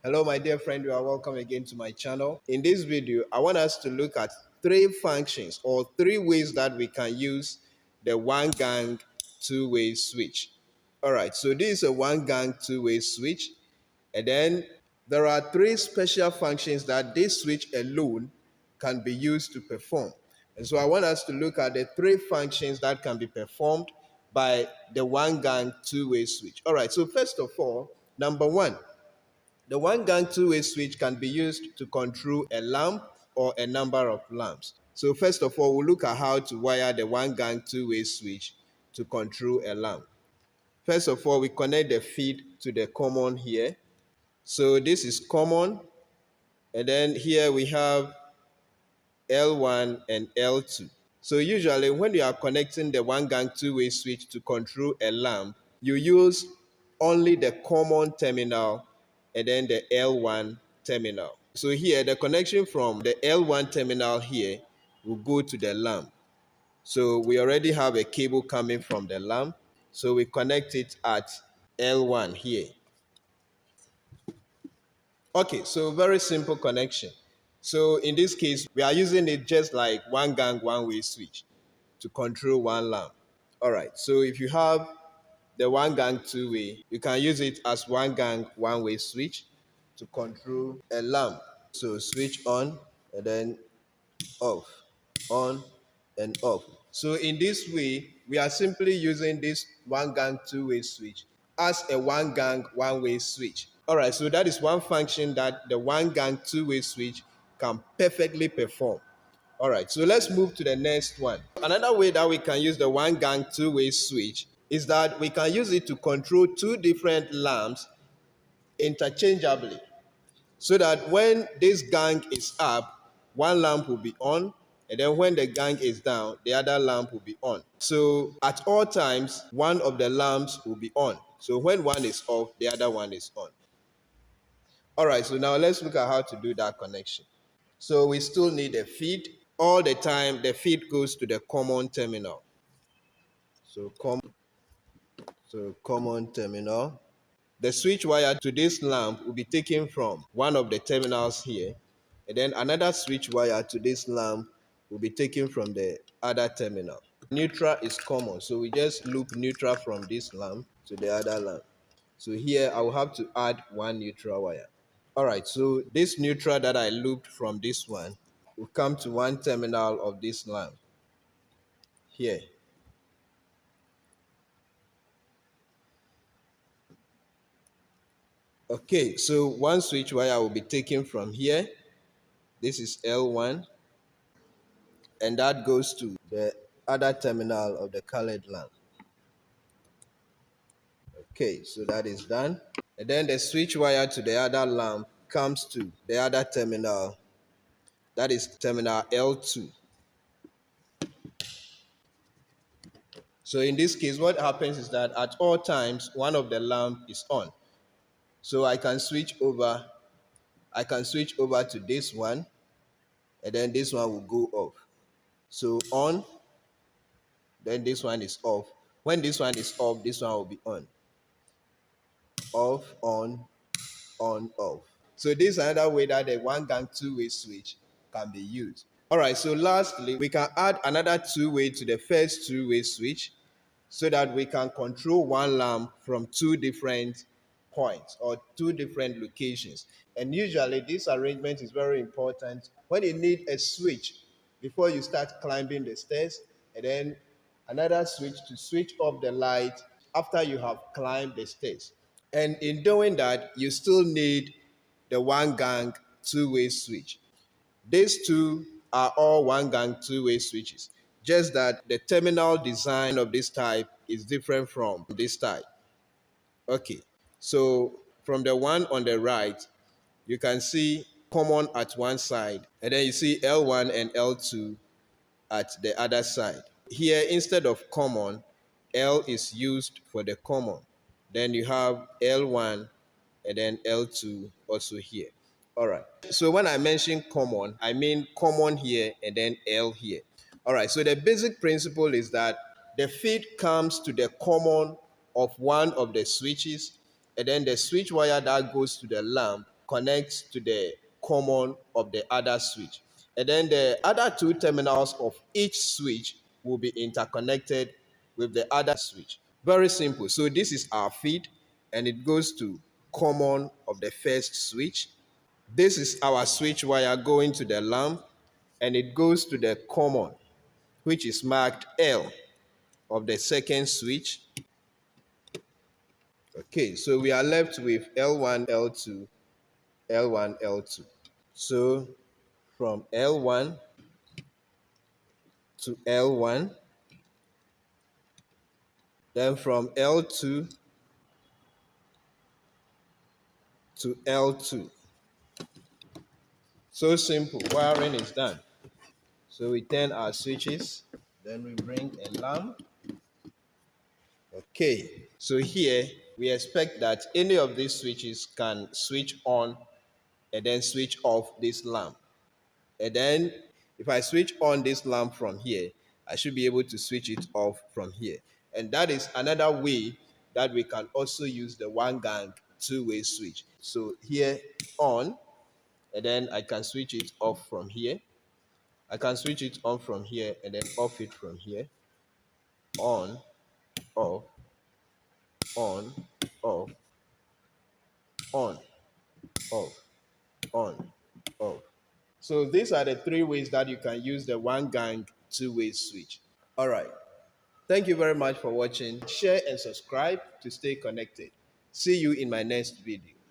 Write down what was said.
Hello my dear friend, you are welcome again to my channel. In this video, I want us to look at three functions or three ways that we can use the one gang two-way switch. Alright, so this is a one gang two-way switch, and then there are three special functions that this switch alone can be used to perform. And so I want us to look at the three functions that can be performed by the one gang two-way switch. Alright, so first of all, number one, the one gang two-way switch can be used to control a lamp or a number of lamps. So first of all, we'll look at how to wire the one gang two-way switch to control a lamp. First of all, we connect the feed to the common here. So this is common, and then here we have L1 and L2. So usually when you are connecting the one gang two-way switch to control a lamp, you use only the common terminal and then the L1 terminal. So here the connection from the L1 terminal here will go to the lamp. So we already have a cable coming from the lamp. So we connect it at L1 here. Okay, so very simple connection. So in this case, we are using it just like one gang one-way switch to control one lamp. All right, so if you have the one gang two-way, you can use it as one gang one-way switch to control a lamp. So switch on and then off, on and off. So in this way, we are simply using this one gang two-way switch as a one gang one-way switch. All right, so that is one function that the one gang two-way switch can perfectly perform. All right, so let's move to the next one. Another way that we can use the one gang two-way switch is that we can use it to control two different lamps interchangeably, so that when this gang is up, one lamp will be on, and then when the gang is down, the other lamp will be on. So at all times, one of the lamps will be on. So when one is off, the other one is on. All right, so now let's look at how to do that connection. So we still need a feed. All the time, the feed goes to the common terminal. So common terminal. The switch wire to this lamp will be taken from one of the terminals here, and then another switch wire to this lamp will be taken from the other terminal. Neutral is common, so we just loop neutral from this lamp to the other lamp. So here I will have to add one neutral wire. All right, so this neutral that I looped from this one will come to one terminal of this lamp here. Okay, so one switch wire will be taken from here. This is L1, and that goes to the other terminal of the colored lamp. Okay, so that is done. And then the switch wire to the other lamp comes to the other terminal. That is terminal L2. So in this case, what happens is that at all times, one of the lamp is on. So I can switch over to this one, and then this one will go off. So on, then this one is off. When this one is off, this one will be on. Off, on, off. So this is another way that the one gang two-way switch can be used. All right, so lastly, we can add another two-way to the first two-way switch so that we can control one lamp from two different points or two different locations. And usually this arrangement is very important when you need a switch before you start climbing the stairs, and then another switch to switch off the light after you have climbed the stairs. And in doing that, you still need the one gang two-way switch. These two are all one gang two-way switches, just that the terminal design of this type is different from this type. Okay, so from the one on the right, you can see common at one side, and then you see L1 and L2 at the other side. Here, instead of common, L is used for the common. Then you have L1 and then L2 also here. All right. So when I mention common, I mean common here and then L here. All right. So the basic principle is that the feed comes to the common of one of the switches, and then the switch wire that goes to the lamp connects to the common of the other switch. And then the other two terminals of each switch will be interconnected with the other switch. Very simple. So this is our feed, and it goes to common of the first switch. This is our switch wire going to the lamp, and it goes to the common, which is marked L of the second switch. Okay, so we are left with L1, L2, L1, L2. So from L1 to L1, then from L2 to L2. So simple, wiring is done. So we turn our switches, then we bring a lamp. Okay, so here we expect that any of these switches can switch on and then switch off this lamp. And then if I switch on this lamp from here, I should be able to switch it off from here. And that is another way that we can also use the one gang two-way switch. So here on, and then I can switch it off from here. I can switch it on from here and then off it from here. On, off, on, off, on, off, on, off. So these are the three ways that you can use the one gang two-way switch. All right. Thank you very much for watching. Share and subscribe to stay connected. See you in my next video.